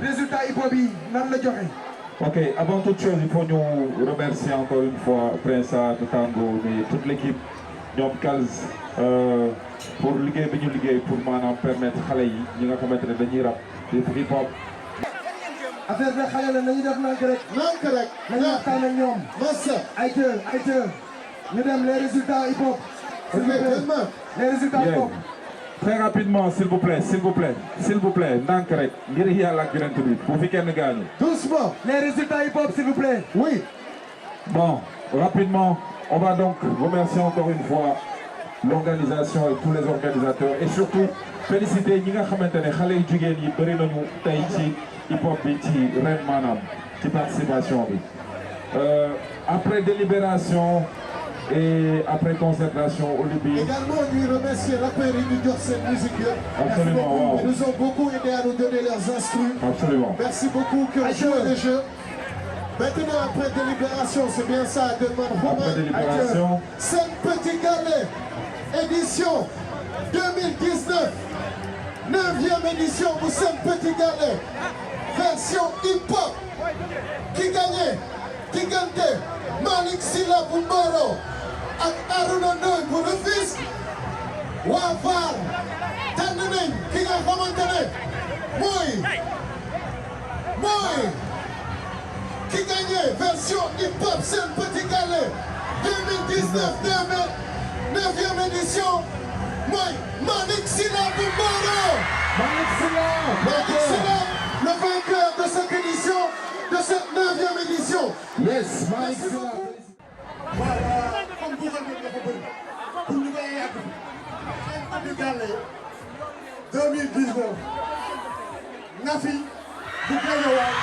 résultat hip-hop yi nan la joxe. Ok, avant toute chose, il faut nous remercier encore une fois Prince Art, Tango, mais toute l'équipe, ñoom Kals, pour liggéey bi ñu liggéey pour maanaam permettre xale yi ñi nga xamante ne dañuy rap di hip hop. affaire bi xale la nañu def nank rek. nank rek. nañu waxtaan ak ñoom. massa. ayca ñu dem les résultats hip hop. les résultats hip hop. Très rapidement, s'il vous plaît, ndànk rek ngir yàlla ak Yonent bi bu fi kenn gaañu. Doucement. Les résultats hip hop, s'il vous plaît. Oui. Bon, rapidement, on va donc remercier encore une fois l'organisation et tous les organisateurs et surtout féliciter ñi nga xamante ne xale yu jigéen yi bëri nañu tey ci hip hop bi ci ren maanaam ci participation bi. Après délibération et après concertation au début. Également, nous remercions rappeurs et nous disons cette musique. Absolument, wow. Ils nous ont beaucoup aidé à nous donner leurs instruments. Absolument. Merci beaucoup que jouer le jeu. Maintenant, après délibération, c'est bien ça, demande Romain. Après délibération. Cette petite galette, édition 2019, 9e édition pour cette petite galette, version hip-hop. Qui gagnait? Qui gagnait? Malik Sylla pour Mboro ak Aruna Ndoye pour Rufisque. waa VAR tànn nañ ki nga xamante ne mooy ki gagné version hip-hop Sen Petit Gallé 2019 9e édition mooy Malik Sylla bu Mboro. Malik Sylla, le vainqueur de cette édition, de cette 9e édition. Yes, Malik Sylla. waaw comme bu ko nit dafa bëri pour ñu koy yàgg Sen Petit Gallé 2019 Nafi bu Guédiawaye